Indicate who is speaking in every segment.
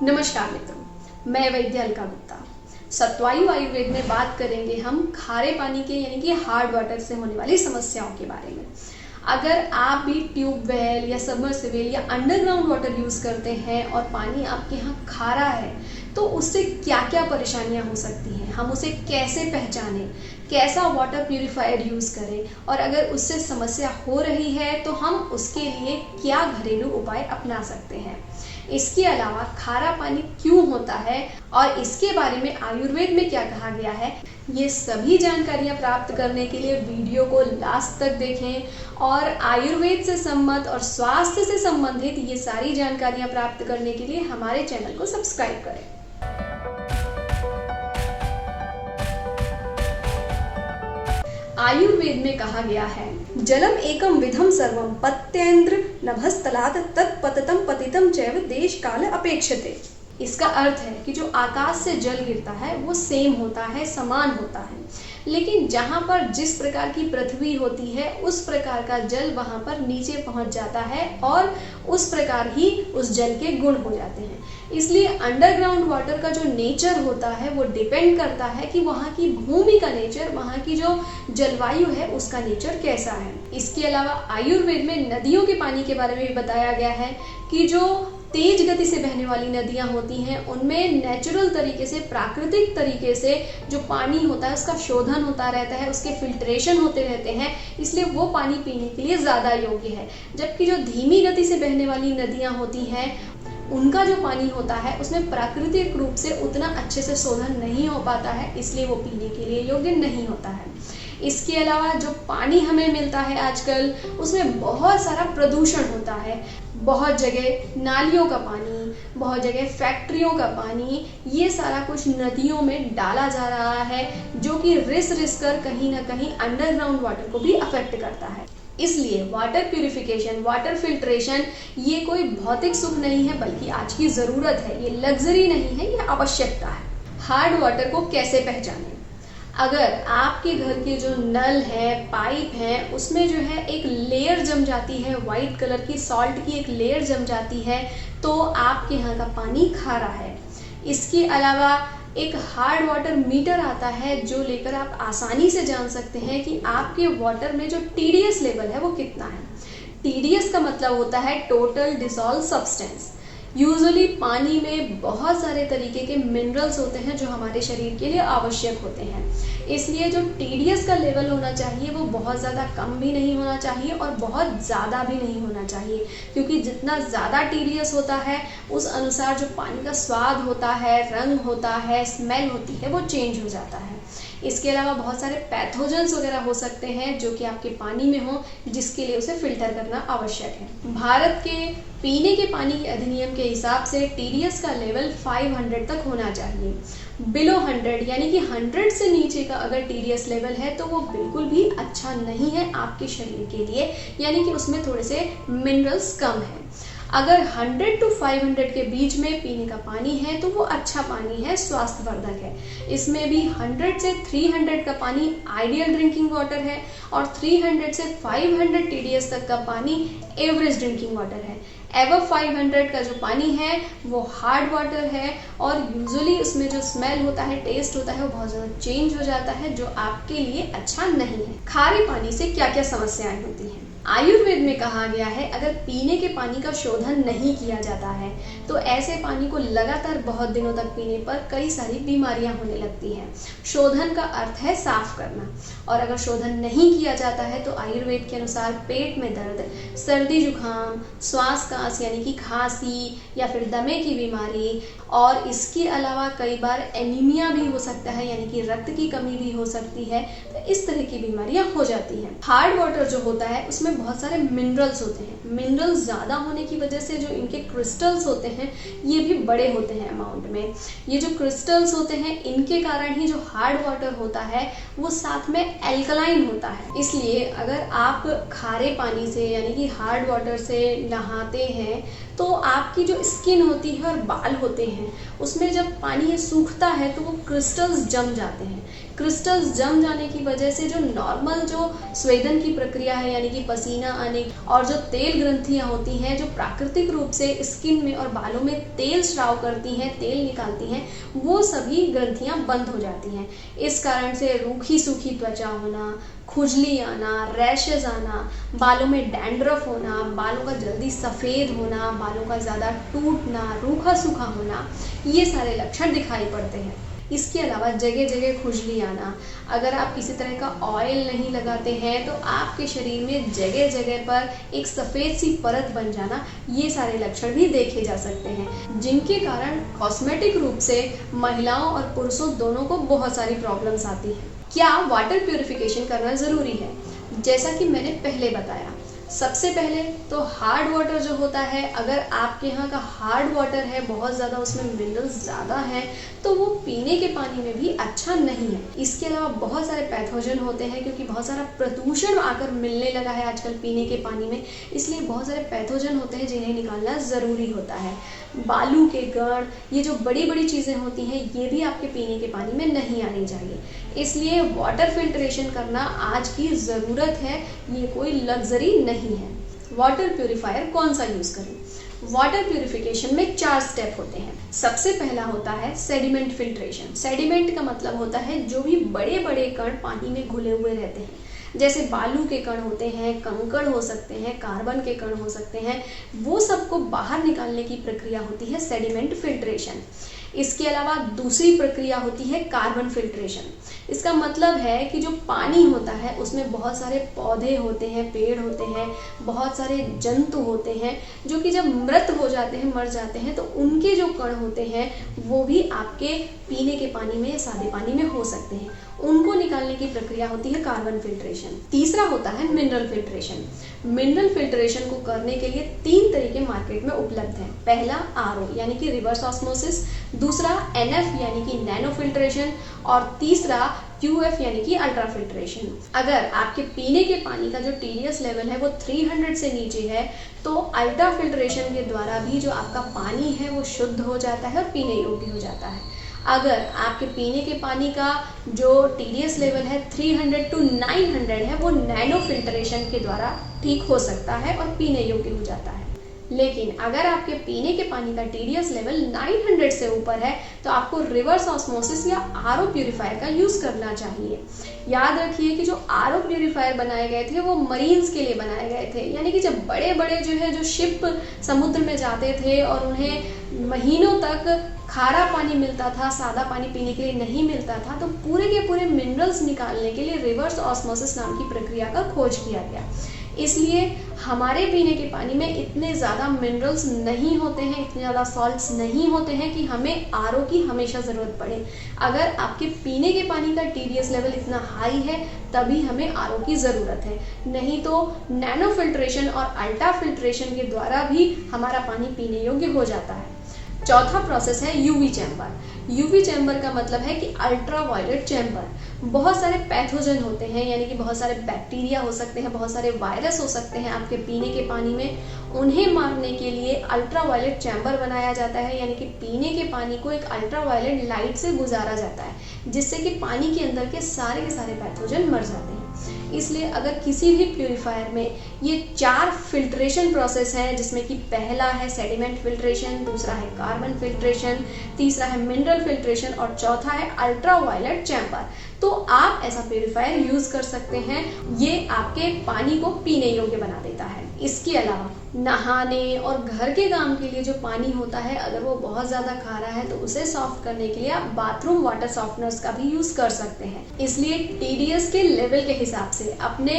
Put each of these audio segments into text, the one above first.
Speaker 1: नमस्कार मित्रों, मैं वैद्य अलका गुप्ता। सत्वायु आयुर्वेद में बात करेंगे हम खारे पानी के यानी कि हार्ड वाटर से होने वाली समस्याओं के बारे में। अगर आप भी ट्यूबवेल या सबमर्सिबल या अंडरग्राउंड वाटर यूज़ करते हैं और पानी आपके यहाँ खारा है तो उससे क्या क्या परेशानियाँ हो सकती हैं, हम उसे कैसे पहचानें, कैसा वाटर प्यूरिफायर यूज़ करें और अगर उससे समस्या हो रही है तो हम उसके लिए क्या घरेलू उपाय अपना सकते हैं। इसके अलावा खारा पानी क्यों होता है और इसके बारे में आयुर्वेद में क्या कहा गया है, ये सभी जानकारियाँ प्राप्त करने के लिए वीडियो को लास्ट तक देखें और आयुर्वेद से सम्मत और स्वास्थ्य से संबंधित ये सारी जानकारियाँ प्राप्त करने के लिए हमारे चैनल को सब्सक्राइब करें। आयुर्वेद में कहा गया है, जलम एकम विधम सर्वम पत्येन्द्र नभस्तलात् तत्पततम पतितम चैव देश काल अपेक्षते। इसका अर्थ है कि जो आकाश से जल गिरता है वो सेम होता है, समान होता है, लेकिन जहाँ पर जिस प्रकार की पृथ्वी होती है उस प्रकार का जल वहाँ पर नीचे पहुँच जाता है और उस प्रकार ही उस जल के गुण हो जाते हैं। इसलिए अंडरग्राउंड वाटर का जो नेचर होता है वो डिपेंड करता है कि वहाँ की भूमि का नेचर, वहाँ की जो जलवायु है उसका नेचर कैसा है। इसके अलावा आयुर्वेद में नदियों के पानी के बारे में भी बताया गया है कि जो तेज गति से बहने वाली नदियां होती हैं उनमें नेचुरल तरीके से, प्राकृतिक तरीके से जो पानी होता है उसका शोधन होता रहता है, उसके फिल्ट्रेशन होते रहते हैं, इसलिए वो पानी पीने के लिए ज़्यादा योग्य है। जबकि जो धीमी गति से बहने वाली नदियां होती हैं उनका जो पानी होता है उसमें प्राकृतिक रूप से उतना अच्छे से शोधन नहीं हो पाता है, इसलिए वो पीने के लिए योग्य नहीं होता है। इसके अलावा जो पानी हमें मिलता है आजकल उसमें बहुत सारा प्रदूषण होता है। बहुत जगह नालियों का पानी, बहुत जगह फैक्ट्रियों का पानी, ये सारा कुछ नदियों में डाला जा रहा है जो कि रिस कर कहीं ना कहीं अंडरग्राउंड वाटर को भी अफेक्ट करता है। इसलिए वाटर प्यूरिफिकेशन, वाटर फिल्ट्रेशन ये कोई भौतिक सुख नहीं है बल्कि आज की ज़रूरत है, ये लग्जरी नहीं है, ये आवश्यकता है। हार्ड वाटर को कैसे पहचानें? अगर आपके घर के जो नल है, पाइप है, उसमें जो है एक लेयर जम जाती है, वाइट कलर की सॉल्ट की एक लेयर जम जाती है तो आपके यहाँ का पानी खारा है। इसके अलावा एक हार्ड वाटर मीटर आता है जो लेकर आप आसानी से जान सकते हैं कि आपके वाटर में जो TDS लेवल है वो कितना है। TDS का मतलब होता है टोटल डिसॉल्व सब्सटेंस। यूजुअली पानी में बहुत सारे तरीके के मिनरल्स होते हैं जो हमारे शरीर के लिए आवश्यक होते हैं, इसलिए जो TDS का लेवल होना चाहिए वो बहुत ज़्यादा कम भी नहीं होना चाहिए और बहुत ज़्यादा भी नहीं होना चाहिए, क्योंकि जितना ज़्यादा TDS होता है उस अनुसार जो पानी का स्वाद होता है, रंग होता है, स्मेल होती है वो चेंज हो जाता है। इसके अलावा बहुत सारे पैथोजेंस वगैरह हो सकते हैं जो कि आपके पानी में हो, जिसके लिए उसे फिल्टर करना आवश्यक है। भारत के पीने के पानी के अधिनियम के हिसाब से TDS का लेवल 500 तक होना चाहिए। बिलो 100 यानी कि 100 से नीचे का अगर TDS लेवल है तो वो बिल्कुल भी अच्छा नहीं है आपके शरीर के लिए, यानी कि उसमें थोड़े से मिनरल्स कम हैं। अगर 100 to 500 के बीच में पीने का पानी है तो वो अच्छा पानी है, स्वास्थ्यवर्धक है। इसमें भी 100 से 300 का पानी आइडियल ड्रिंकिंग वाटर है और 300 से 500 TDS तक का पानी एवरेज ड्रिंकिंग वाटर है। एवब 500 का जो पानी है वो हार्ड वाटर है और यूजुअली उसमें जो स्मेल होता है, टेस्ट होता है वो बहुत ज़्यादा चेंज हो जाता है जो आपके लिए अच्छा नहीं है। खारे पानी से क्या क्या समस्याएं होती हैं? आयुर्वेद में कहा गया है अगर पीने के पानी का शोधन नहीं किया जाता है तो ऐसे पानी को लगातार बहुत दिनों तक पीने पर कई सारी बीमारियां होने लगती हैं। शोधन का अर्थ है साफ करना, और अगर शोधन नहीं किया जाता है तो आयुर्वेद के अनुसार पेट में दर्द, सर्दी जुकाम, श्वास कांस यानी कि खांसी या फिर दमे की बीमारी, और इसके अलावा कई बार एनीमिया भी हो सकता है यानी कि रक्त की कमी भी हो सकती है। तो इस तरह की बीमारियां हो जाती हैं। हार्ड वाटर जो होता है उसमें बहुत सारे मिनरल्स होते हैं। मिनरल्स ज़्यादा होने की वजह से जो इनके क्रिस्टल्स होते हैं ये भी बड़े होते हैं अमाउंट में। ये जो क्रिस्टल्स होते हैं इनके कारण ही जो हार्ड वाटर होता है वो साथ में एल्कलाइन होता है। इसलिए अगर आप खारे पानी से यानी कि हार्ड वाटर से नहाते हैं तो आपकी जो स्किन होती है और बाल होते हैं उसमें जब पानी सूखता है तो वो क्रिस्टल्स जम जाते हैं। क्रिस्टल्स जम जाने की वजह से जो नॉर्मल जो स्वेदन की प्रक्रिया है, यानी कि पसीना आने, और जो तेल ग्रंथियां होती हैं जो प्राकृतिक रूप से स्किन में और बालों में तेल स्राव करती हैं, तेल निकालती हैं, वो सभी ग्रंथियां बंद हो जाती हैं। इस कारण से रूखी सूखी त्वचा होना, खुजली आना, रैशेज आना, बालों में डैंड्रफ होना, बालों का जल्दी सफ़ेद होना, बालों का ज़्यादा टूटना, रूखा सूखा होना, ये सारे लक्षण दिखाई पड़ते हैं। इसके अलावा जगह जगह खुजली आना, अगर आप किसी तरह का ऑयल नहीं लगाते हैं तो आपके शरीर में जगह जगह पर एक सफ़ेद सी परत बन जाना, ये सारे लक्षण भी देखे जा सकते हैं, जिनके कारण कॉस्मेटिक रूप से महिलाओं और पुरुषों दोनों को बहुत सारी प्रॉब्लम्स आती हैं। क्या वाटर प्यूरिफिकेशन करना ज़रूरी है? जैसा कि मैंने पहले बताया, सबसे पहले तो हार्ड वाटर जो होता है, अगर आपके यहाँ का हार्ड वाटर है, बहुत ज़्यादा उसमें मिनरल्स ज़्यादा हैं, तो वो पीने के पानी में भी अच्छा नहीं है। इसके अलावा बहुत सारे पैथोजन होते हैं, क्योंकि बहुत सारा प्रदूषण आकर मिलने लगा है आजकल पीने के पानी में, इसलिए बहुत सारे पैथोजन होते हैं जिन्हें निकालना ज़रूरी होता है। बालू के कण, ये जो बड़ी बड़ी चीज़ें होती हैं, ये भी आपके पीने के पानी में नहीं आनी चाहिए। इसलिए वाटर फिल्ट्रेशन करना आज की ज़रूरत है, ये कोई लग्जरी नहीं है। वाटर प्यूरिफायर कौन सा यूज़ करें? वाटर प्यूरिफिकेशन में 4 स्टेप होते हैं। सबसे पहला होता है सेडिमेंट फिल्ट्रेशन। सेडिमेंट का मतलब होता है जो भी बड़े बड़े कण पानी में घुले हुए रहते हैं, जैसे बालू के कण होते हैं, कंकड़ हो सकते हैं, कार्बन के कण हो सकते हैं, वो सबको बाहर निकालने की प्रक्रिया होती है सेडिमेंट फिल्ट्रेशन। इसके अलावा दूसरी प्रक्रिया होती है कार्बन फिल्ट्रेशन। इसका मतलब है कि जो पानी होता है उसमें बहुत सारे पौधे होते हैं, पेड़ होते हैं, बहुत सारे जंतु होते हैं, जो कि जब मृत हो जाते हैं, मर जाते हैं, तो उनके जो कण होते हैं वो भी आपके पीने के पानी में, सादे पानी में हो सकते हैं, उनको निकालने की प्रक्रिया होती है कार्बन फिल्ट्रेशन। तीसरा होता है मिनरल फिल्ट्रेशन। मिनरल फिल्ट्रेशन को करने के लिए 3 तरीके मार्केट में उपलब्ध हैं। पहला आरओ यानी कि रिवर्स ऑस्मोसिस, दूसरा एनएफ यानी कि नैनो फिल्ट्रेशन, और तीसरा क्यूएफ यानी कि अल्ट्रा फिल्ट्रेशन। अगर आपके पीने के पानी का जो टीडीएस लेवल है वो 300 से नीचे है, तो अल्ट्रा फिल्ट्रेशन के द्वारा भी जो आपका पानी है वो शुद्ध हो जाता है और पीने योग्य हो जाता है। अगर आपके पीने के पानी का जो टीडीएस लेवल है 300 to 900 है, वो नैनो फिल्ट्रेशन के द्वारा ठीक हो सकता है और पीने योग्य हो जाता है। लेकिन अगर आपके पीने के पानी का टीडीएस लेवल 900 से ऊपर है, तो आपको रिवर्स ऑस्मोसिस या आरओ प्यूरिफायर का यूज़ करना चाहिए। याद रखिए कि जो आरओ प्यूरिफायर बनाए गए थे वो मरीन्स के लिए बनाए गए थे, यानी कि जब बड़े बड़े जो शिप समुद्र में जाते थे और उन्हें महीनों तक खारा पानी मिलता था, सादा पानी पीने के लिए नहीं मिलता था, तो पूरे के पूरे मिनरल्स निकालने के लिए रिवर्स ऑस्मोसिस नाम की प्रक्रिया का खोज किया गया। इसलिए हमारे पीने के पानी में इतने ज़्यादा मिनरल्स नहीं होते हैं, इतने ज़्यादा सॉल्ट्स नहीं होते हैं कि हमें आरओ की हमेशा ज़रूरत पड़े। अगर आपके पीने के पानी का टीडीएस लेवल इतना हाई है तभी हमें आरओ की ज़रूरत है, नहीं तो नैनो फिल्ट्रेशन और अल्ट्रा फिल्ट्रेशन के द्वारा भी हमारा पानी पीने योग्य हो जाता है। चौथा प्रोसेस है यूवी चैम्बर। यूवी चैम्बर का मतलब है कि अल्ट्रा वायलेट चैम्बर। बहुत सारे पैथोजन होते हैं, यानी कि बहुत सारे बैक्टीरिया हो सकते हैं, बहुत सारे वायरस हो सकते हैं आपके पीने के पानी में, उन्हें मारने के लिए अल्ट्रा वायलेट चैम्बर बनाया जाता है, यानी कि पीने के पानी को एक अल्ट्रा वायलेट लाइट से गुजारा जाता है, जिससे कि पानी के अंदर के सारे पैथोजन मर जाते हैं। इसलिए अगर किसी भी प्यूरिफायर में ये 4 फिल्ट्रेशन प्रोसेस हैं, जिसमें कि पहला है सेडिमेंट फिल्ट्रेशन, दूसरा है कार्बन फिल्ट्रेशन, तीसरा है मिनरल फिल्ट्रेशन और चौथा है अल्ट्रा वायलेट चैम्बर, तो आप ऐसा प्यूरिफायर यूज़ कर सकते हैं। ये आपके पानी को पीने योग्य बना देता है। इसके अलावा नहाने और घर के काम के लिए जो पानी होता है, अगर वो बहुत ज़्यादा खारा है तो उसे सॉफ्ट करने के लिए आप बाथरूम वाटर सॉफ्टनर्स का भी यूज़ कर सकते हैं। इसलिए टीडीएस के लेवल के हिसाब से, अपने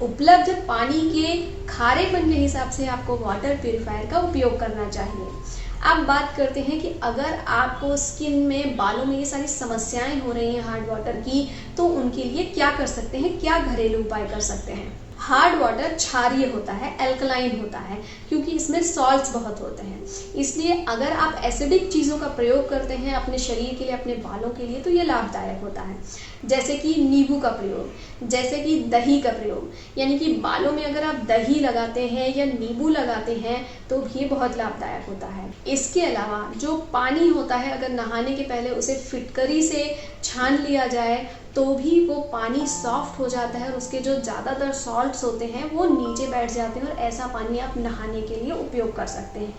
Speaker 1: उपलब्ध पानी के खारेपन के हिसाब से आपको वाटर प्यूरिफायर का उपयोग करना चाहिए। अब बात करते हैं कि अगर आपको स्किन में, बालों में ये सारी समस्याएं हो रही हैं हार्ड वाटर की, तो उनके लिए क्या कर सकते हैं, क्या घरेलू उपाय कर सकते हैं। हार्ड वाटर क्षारीय होता है, एल्कलाइन होता है, क्योंकि इसमें सॉल्ट्स बहुत होते हैं। इसलिए अगर आप एसिडिक चीज़ों का प्रयोग करते हैं अपने शरीर के लिए, अपने बालों के लिए, तो ये लाभदायक होता है। जैसे कि नींबू का प्रयोग, जैसे कि दही का प्रयोग, यानी कि बालों में अगर आप दही लगाते हैं या नींबू लगाते हैं तो ये बहुत लाभदायक होता है। इसके अलावा जो पानी होता है, अगर नहाने के पहले उसे फिटकरी से छान लिया जाए तो भी वो पानी सॉफ्ट हो जाता है और उसके जो ज़्यादातर सॉल्ट्स होते हैं वो नीचे बैठ जाते हैं और ऐसा पानी आप नहाने के लिए उपयोग कर सकते हैं।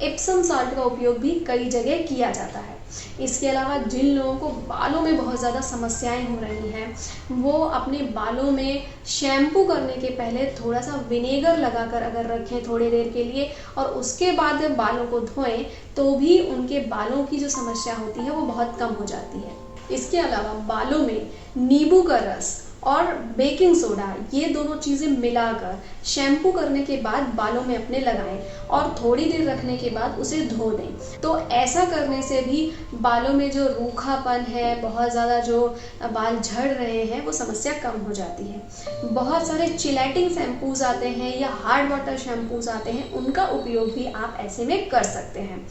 Speaker 1: एप्सम साल्ट का उपयोग भी कई जगह किया जाता है। इसके अलावा जिन लोगों को बालों में बहुत ज़्यादा समस्याएं हो रही हैं वो अपने बालों में शैम्पू करने के पहले थोड़ा सा विनेगर लगाकर अगर रखें थोड़ी देर के लिए और उसके बाद बालों को धोएं तो भी उनके बालों की जो समस्या होती है वो बहुत कम हो जाती है। इसके अलावा बालों में नींबू का रस और बेकिंग सोडा ये दोनों चीज़ें मिलाकर शैम्पू करने के बाद बालों में अपने लगाएं और थोड़ी देर रखने के बाद उसे धो दें। तो ऐसा करने से भी बालों में जो रूखापन है, बहुत ज़्यादा जो बाल झड़ रहे हैं, वो समस्या कम हो जाती है। बहुत सारे चिलेटिंग शैम्पूज आते हैं या हार्ड वाटर शैम्पूज आते हैं, उनका उपयोग भी आप ऐसे में कर सकते हैं।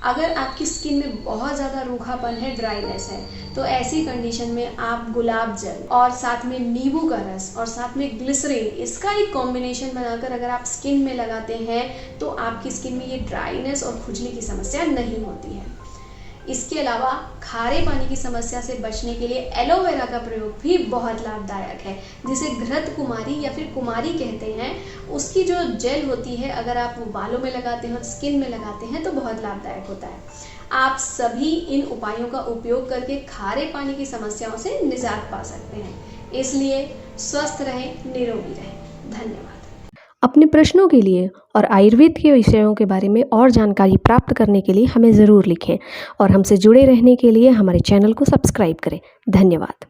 Speaker 1: अगर आपकी स्किन में बहुत ज़्यादा रूखापन है, ड्राइनेस है, तो ऐसी कंडीशन में आप गुलाब जल और साथ में नींबू का रस और साथ में ग्लिसरीन, इसका एक कॉम्बिनेशन बनाकर अगर आप स्किन में लगाते हैं तो आपकी स्किन में ये ड्राइनेस और खुजली की समस्या नहीं होती है। इसके अलावा खारे पानी की समस्या से बचने के लिए एलोवेरा का प्रयोग भी बहुत लाभदायक है, जिसे घृत कुमारी या फिर कुमारी कहते हैं। उसकी जो जेल होती है अगर आप वो बालों में लगाते हैं और स्किन में लगाते हैं तो बहुत लाभदायक होता है। आप सभी इन उपायों का उपयोग करके खारे पानी की समस्याओं से निजात पा सकते हैं। इसलिए स्वस्थ रहें, निरोगी रहें। धन्यवाद।
Speaker 2: अपने प्रश्नों के लिए और आयुर्वेद के विषयों के बारे में और जानकारी प्राप्त करने के लिए हमें ज़रूर लिखें और हमसे जुड़े रहने के लिए हमारे चैनल को सब्सक्राइब करें। धन्यवाद।